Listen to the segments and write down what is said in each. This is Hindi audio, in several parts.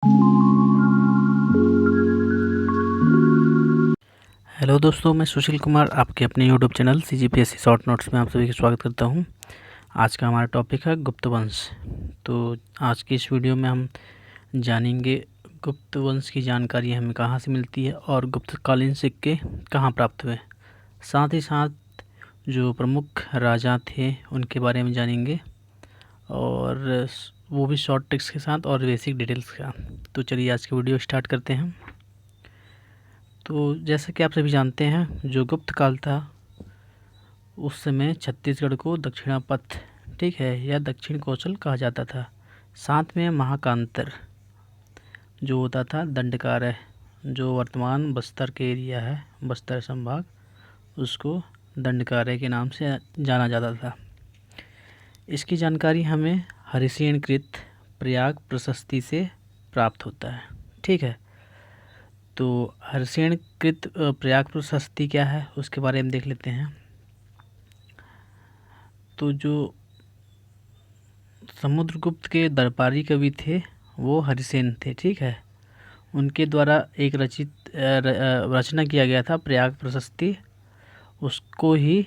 हेलो दोस्तों, मैं सुशील कुमार आपके अपने YouTube channel CGPSC short notes में आप सभी का स्वागत करता हूं। आज का हमारा टॉपिक है गुप्त वंश। तो आज की इस वीडियो में हम जानेंगे गुप्त वंश की जानकारी हमें कहां से मिलती है और गुप्तकालीन सिक्के कहां प्राप्त हुए। साथ ही साथ जो प्रमुख राजा थे उनके बारे में जानेंगे, और वो भी शॉर्ट ट्रिक्स के साथ और बेसिक डिटेल्स के साथ। तो चलिए आज की वीडियो स्टार्ट करते हैं। तो जैसा कि आप सभी जानते हैं, जो गुप्त काल था उस समय छत्तीसगढ़ को दक्षिणापथ, ठीक है, या दक्षिण कौशल कहा जाता था। साथ में महाकांतर जो होता था दंडकारय, जो वर्तमान बस्तर के एरिया है, बस्तर संभाग, उसको दंडकारय के नाम से जाना जाता था। इसकी जानकारी हमें हरिसेनकृत प्रयाग प्रशस्ति से प्राप्त होता है, ठीक है। तो हरिसेनकृत प्रयाग प्रशस्ति क्या है उसके बारे में देख लेते हैं। तो जो समुद्रगुप्त के दरबारी कवि थे वो हरिसेन थे, ठीक है। उनके द्वारा एक रचना किया गया था प्रयाग प्रशस्ति, उसको ही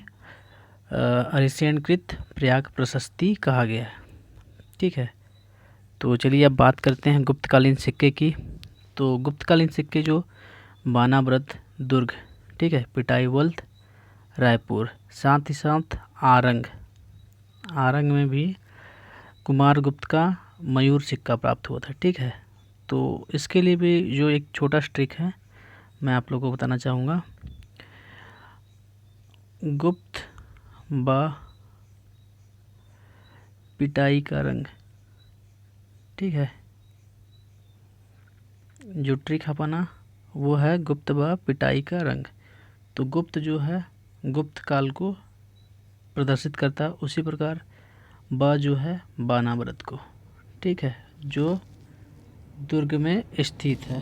हरिसेनकृत प्रयाग प्रशस्ति कहा गया है, ठीक है। तो चलिए अब बात करते हैं गुप्तकालीन सिक्के की। तो गुप्तकालीन सिक्के जो बानाव्रत दुर्ग, ठीक है, पिटाईवल्त रायपुर, साथ ही साथ आरंग में भी कुमारगुप्त का मयूर सिक्का प्राप्त हुआ था, ठीक है। तो इसके लिए भी जो एक छोटा ट्रिक है मैं आप लोगों को बताना चाहूँगा। गुप्त व पिटाई का रंग, ठीक है, जो ट्रिक अपना वो है गुप्त व पिटाई का रंग। तो गुप्त जो है गुप्त काल को प्रदर्शित करता है, उसी प्रकार ब जो है बानाव्रत को, ठीक है, जो दुर्ग में स्थित है।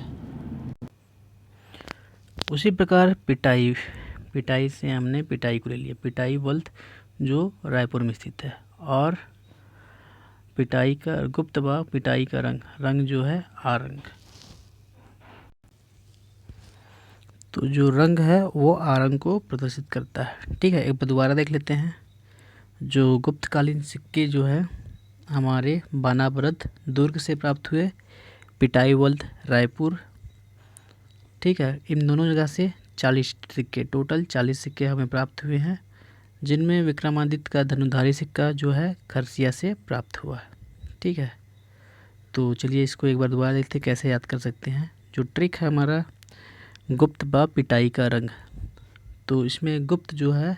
उसी प्रकार पिटाई से हमने पिटाई को ले लिया, पिटाईवल्त जो रायपुर में स्थित है, और पिटाई का गुप्त व पिटाई का रंग जो है आरंग। तो जो रंग है वो आरंग को प्रदर्शित करता है, ठीक है। एक बार दोबारा देख लेते हैं। जो गुप्तकालीन सिक्के जो है हमारे बानाव्रत दुर्ग से प्राप्त हुए, पिटाईवल्त रायपुर, ठीक है, इन दोनों जगह से 40 सिक्के, टोटल 40 सिक्के हमें प्राप्त हुए हैं, जिनमें विक्रमादित्य का धनुधारी सिक्का जो है खरसिया से प्राप्त हुआ है, ठीक है। तो चलिए इसको एक बार दोबारा देखते हैं कैसे याद कर सकते हैं। जो ट्रिक है हमारा गुप्त व पिटाई का रंग, तो इसमें गुप्त जो है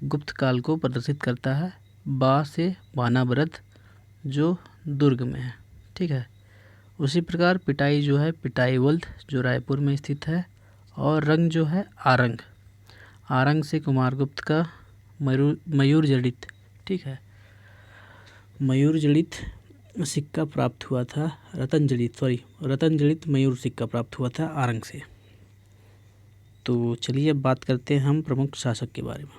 गुप्त काल को प्रदर्शित करता है, बा से बानाव्रत जो दुर्ग में है, ठीक है। उसी प्रकार पिटाई जो है पिटाईवल्त जो रायपुर में स्थित है, और रंग जो है आरंग से कुमारगुप्त का मयूर जड़ित, ठीक है, मयूर जड़ित सिक्का प्राप्त हुआ था, रतन जड़ित मयूर सिक्का प्राप्त हुआ था आरंग से। तो चलिए अब बात करते हैं हम प्रमुख शासक के बारे में।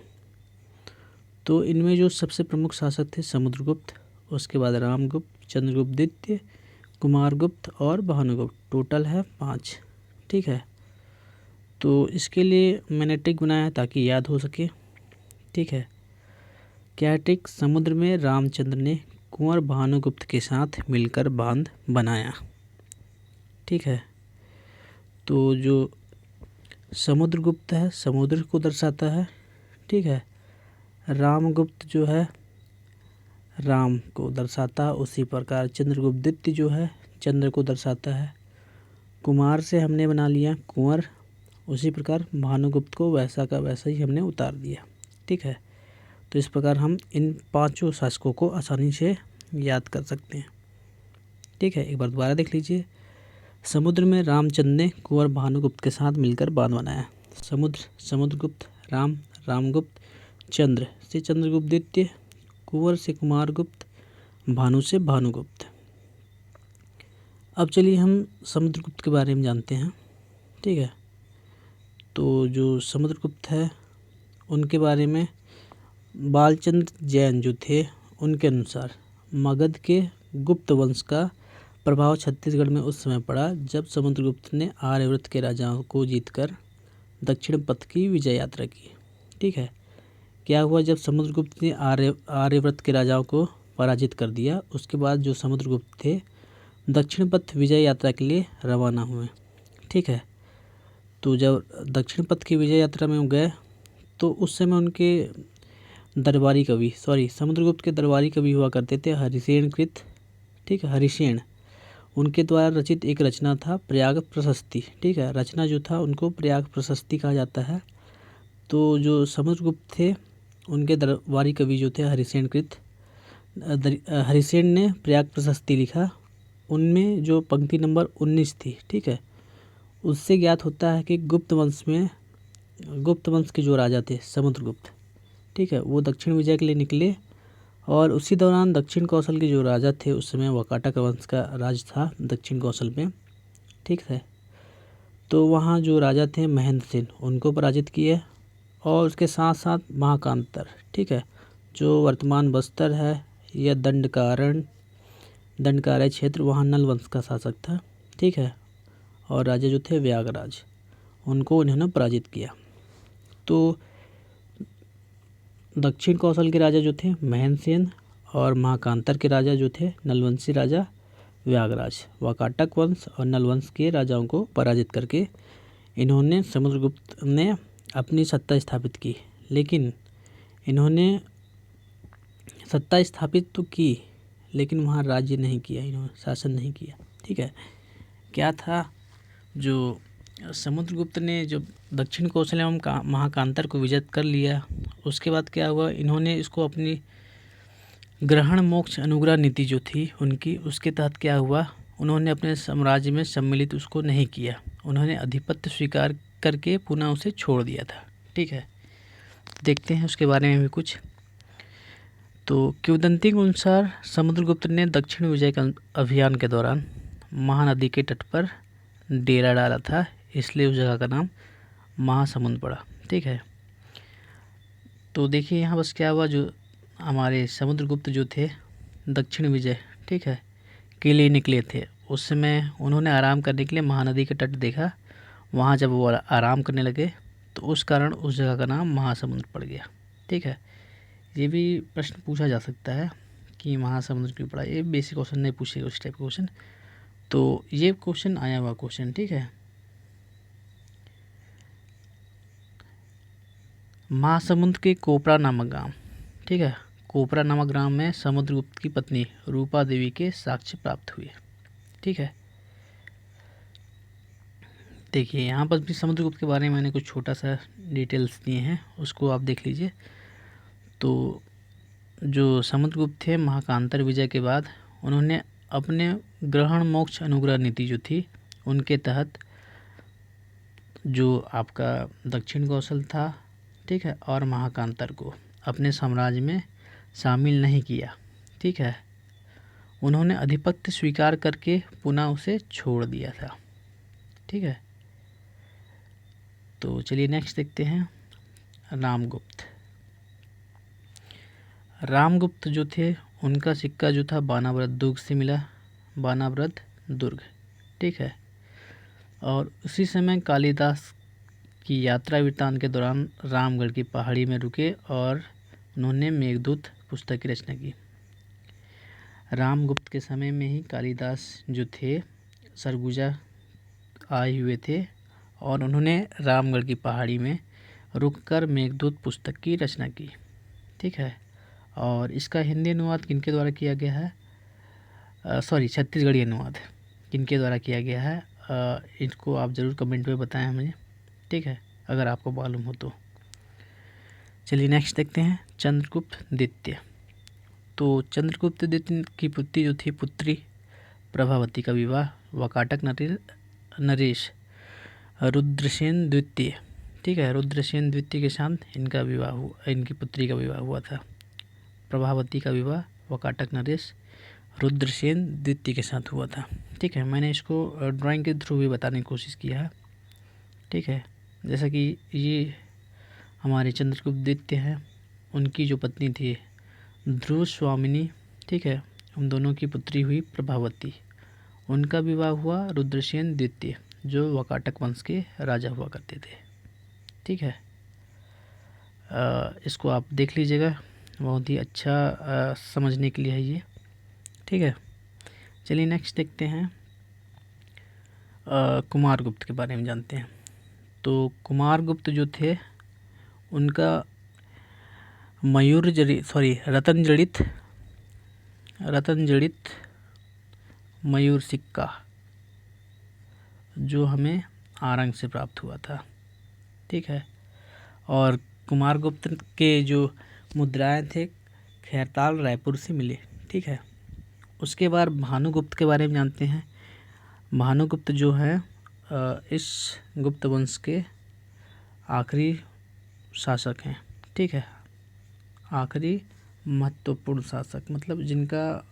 तो इनमें जो सबसे प्रमुख शासक थे समुद्रगुप्त, उसके बाद रामगुप्त, चंद्रगुप्त द्वितीय, कुमारगुप्त और भानुगुप्त, टोटल है 5, ठीक है। तो इसके लिए मैंने ट्रिक बनाया है ताकि याद हो सके, ठीक है। क्या ट्रिक? समुद्र में रामचंद्र ने कुंवर भानुगुप्त के साथ मिलकर बांध बनाया, ठीक है। तो जो समुद्रगुप्त है समुद्र को दर्शाता है, ठीक है। रामगुप्त जो है राम को दर्शाता है, उसी प्रकार चंद्रगुप्त द्वितीय जो है चंद्र को दर्शाता है। कुमार से हमने बना लिया कुंवर, उसी प्रकार भानुगुप्त को वैसा का वैसा ही हमने उतार दिया, ठीक है। तो इस प्रकार हम इन 5 शासकों को आसानी से याद कर सकते हैं, ठीक है। एक बार दोबारा देख लीजिए। समुद्र में रामचंद्र ने कुंवर भानुगुप्त के साथ मिलकर बांध बनाया। समुद्रगुप्त, रामगुप्त, चंद्र से चंद्रगुप्त द्वितीय, कुंवर से कुमारगुप्त, भानु से भानुगुप्त। अब चलिए हम समुद्रगुप्त के बारे में जानते हैं, ठीक है। तो जो समुद्रगुप्त है उनके बारे में बालचंद्र जैन जो थे उनके अनुसार मगध के गुप्त वंश का प्रभाव छत्तीसगढ़ में उस समय पड़ा जब समुद्रगुप्त ने आर्यव्रत के राजाओं को जीतकर दक्षिण पथ की विजय यात्रा की। ठीक है, क्या हुआ जब समुद्रगुप्त ने आर्यव्रत के राजाओं को पराजित कर दिया, उसके बाद जो समुद्रगुप्त थे दक्षिण पथ विजय यात्रा के लिए रवाना हुए। ठीक है, तो जब दक्षिण पथ की विजय यात्रा में गए तो उस समय उनके दरबारी कवि समुद्रगुप्त के दरबारी कवि हुआ करते थे हरिसेन कृत। ठीक है, हरिसेन, उनके द्वारा रचित एक रचना था प्रयाग प्रशस्ति। ठीक है, रचना जो था उनको प्रयाग प्रशस्ति कहा जाता है। तो जो समुद्रगुप्त थे उनके दरबारी कवि जो थे हरिसेन कृत, हरिसेन ने प्रयाग प्रशस्ति लिखा। उनमें जो पंक्ति नंबर 19 थी, ठीक है, उससे ज्ञात होता है कि गुप्त वंश के जो राजा थे समुद्रगुप्त, ठीक है, वो दक्षिण विजय के लिए निकले और उसी दौरान दक्षिण कौशल के जो राजा थे उस समय वाकाटक वंश का राज था दक्षिण कौशल में। ठीक है, तो वहाँ जो राजा थे महेंद्र सेन उनको पराजित किए और उसके साथ साथ महाकांतर, ठीक है, जो वर्तमान बस्तर है यह दंडकारण्य क्षेत्र, वहाँ नल वंश का शासक था। ठीक है, और राजा जो थे व्यागराज, उनको उन्होंने पराजित किया। तो दक्षिण कौशल के राजा जो थे महेंद्र सेन और महाकांतर के राजा जो थे नलवंशी राजा व्यागराज, वाकाटक वंश और नलवंश के राजाओं को पराजित करके इन्होंने समुद्रगुप्त ने अपनी सत्ता स्थापित की। लेकिन इन्होंने सत्ता स्थापित तो की लेकिन वहाँ राज्य नहीं किया, इन्होंने शासन नहीं किया। ठीक है, क्या था, जो समुद्रगुप्त ने जो दक्षिण कौशल एवं महाकांतर को विजित कर लिया, उसके बाद क्या हुआ, इन्होंने इसको अपनी ग्रहण मोक्ष अनुग्रह नीति जो थी उनकी, उसके तहत क्या हुआ, उन्होंने अपने साम्राज्य में सम्मिलित उसको नहीं किया, उन्होंने अधिपत्य स्वीकार करके पुनः उसे छोड़ दिया था। ठीक है, देखते हैं उसके बारे में भी कुछ। तो किंवदंती के अनुसार समुद्रगुप्त ने दक्षिण विजय अभियान के दौरान महानदी के तट पर डेरा डाला था, इसलिए उस जगह का नाम महासमुंद पड़ा। ठीक है, तो देखिए यहाँ बस क्या हुआ, जो हमारे समुद्रगुप्त जो थे दक्षिण विजय, ठीक है, के लिए निकले थे, उस समय उन्होंने आराम करने के लिए महानदी के तट देखा, वहाँ जब वो आराम करने लगे तो उस कारण उस जगह का नाम महासमुंद पड़ गया। ठीक है, ये भी प्रश्न पूछा जा सकता है कि महासमुंद क्यों पड़ा, ये बेसिक क्वेश्चन नहीं पूछेगा उस टाइप का क्वेश्चन, तो ये क्वेश्चन आया हुआ क्वेश्चन। ठीक है, महासमुंद के कोपरा नामक गांव, ठीक है, कोपरा नामक ग्राम में समुद्रगुप्त की पत्नी रूपा देवी के साक्ष्य प्राप्त हुए। ठीक है, देखिए यहाँ पर भी समुद्रगुप्त के बारे में मैंने कुछ छोटा सा डिटेल्स दिए हैं, उसको आप देख लीजिए। तो जो समुद्रगुप्त थे महाकांतर विजय के बाद उन्होंने अपने ग्रहण मोक्ष अनुग्रह नीति जो थी उनके तहत जो आपका दक्षिण कौशल था, ठीक है, और महाकांतर को अपने साम्राज्य में शामिल नहीं किया। ठीक है, उन्होंने अधिपत्य स्वीकार करके पुनः उसे छोड़ दिया था। ठीक है, तो चलिए नेक्स्ट देखते हैं रामगुप्त। रामगुप्त जो थे उनका सिक्का जो था बानावरत दुर्ग से मिला, बानावरत दुर्ग। ठीक है, और उसी समय कालिदास की यात्रा वृत्तांत के दौरान रामगढ़ की पहाड़ी में रुके और उन्होंने मेघदूत पुस्तक की रचना की। रामगुप्त के समय में ही कालिदास जो थे सरगुजा आए हुए थे और उन्होंने रामगढ़ की पहाड़ी में रुककर मेघदूत पुस्तक की रचना की। ठीक है, और इसका हिंदी अनुवाद किनके द्वारा किया गया है, छत्तीसगढ़ी अनुवाद किनके द्वारा किया गया है, इसको आप ज़रूर कमेंट में बताएं मुझे। ठीक है, अगर आपको मालूम हो तो। चलिए नेक्स्ट देखते हैं चंद्रगुप्त द्वितीय। तो चंद्रगुप्त द्वितीय की पुत्री जो थी पुत्री प्रभावती का विवाह वाकाटक नरेश रुद्रसेन द्वितीय, ठीक है, रुद्रसेन द्वितीय के साथ इनका विवाह हुआ, इनकी पुत्री का विवाह हुआ था। प्रभावती का विवाह वाकाटक नरेश रुद्रसेन द्वितीय के साथ हुआ था। ठीक है, मैंने इसको ड्राइंग के थ्रू भी बताने की कोशिश किया है। ठीक है, जैसा कि ये हमारे चंद्रगुप्त द्वितीय हैं, उनकी जो पत्नी थी ध्रुव स्वामिनी, ठीक है, उन दोनों की पुत्री हुई प्रभावती, उनका विवाह हुआ रुद्रसेन द्वितीय, जो वाकाटक वंश के राजा हुआ करते थे। ठीक है, इसको आप देख लीजिएगा, बहुत ही अच्छा समझने के लिए है ये। ठीक है, चलिए नेक्स्ट देखते हैं, कुमारगुप्त के बारे में जानते हैं। तो कुमारगुप्त जो थे उनका रतन जड़ित मयूर सिक्का जो हमें आरंग से प्राप्त हुआ था। ठीक है, और कुमारगुप्त के जो मुद्राएं थे खैरताल रायपुर से मिले। ठीक है, उसके बाद भानुगुप्त के बारे में जानते हैं। भानुगुप्त जो है इस गुप्त वंश के आखिरी शासक हैं। ठीक है, आखिरी महत्वपूर्ण शासक, मतलब जिनका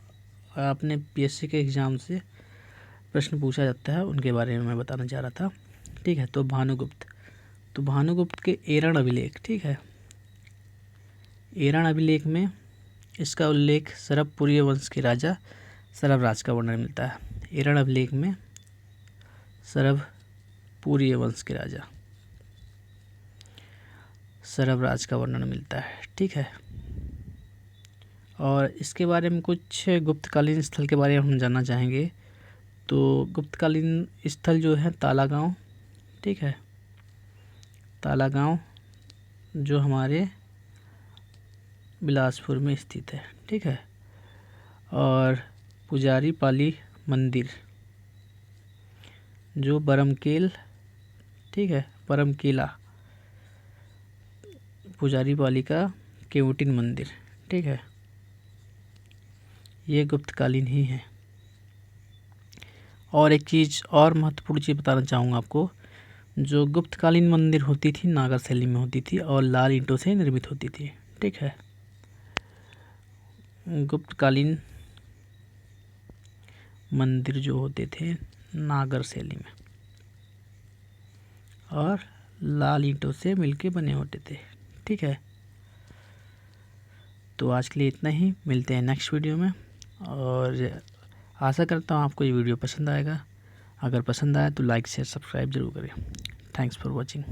अपने पीएससी के एग्ज़ाम से प्रश्न पूछा जाता है, उनके बारे में मैं बताना चाह रहा था। ठीक है, तो भानुगुप्त के एरण अभिलेख। ठीक है, एरण अभिलेख में इसका उल्लेख सरभपुरी वंश के राजा सरभराज का वर्णन मिलता है। एरण अभिलेख में सरभपुरी वंश के राजा सरभराज का वर्णन मिलता है। ठीक है, और इसके बारे में कुछ गुप्तकालीन स्थल के बारे में हम जानना चाहेंगे। तो गुप्तकालीन स्थल जो है तालागांव। ठीक है, तालागांव जो हमारे बिलासपुर में स्थित है। ठीक है, और पुजारी पाली मंदिर जो बरमकेल, ठीक है, बरमकेला पुजारी पाली का केवटिन मंदिर। ठीक है, ये गुप्तकालीन ही है। और एक चीज़ और महत्वपूर्ण चीज़ बताना चाहूँगा आपको, जो गुप्तकालीन मंदिर होती थी नागर शैली में होती थी और लाल ईंटों से निर्मित होती थी। ठीक है, गुप्तकालीन मंदिर जो होते थे नागर शैली में और लाल ईंटों से मिलके बने होते थे। ठीक है, तो आज के लिए इतना ही, मिलते हैं नेक्स्ट वीडियो में, और आशा करता हूँ आपको ये वीडियो पसंद आएगा। अगर पसंद आया तो लाइक शेयर सब्सक्राइब जरूर करें। Thanks for watching.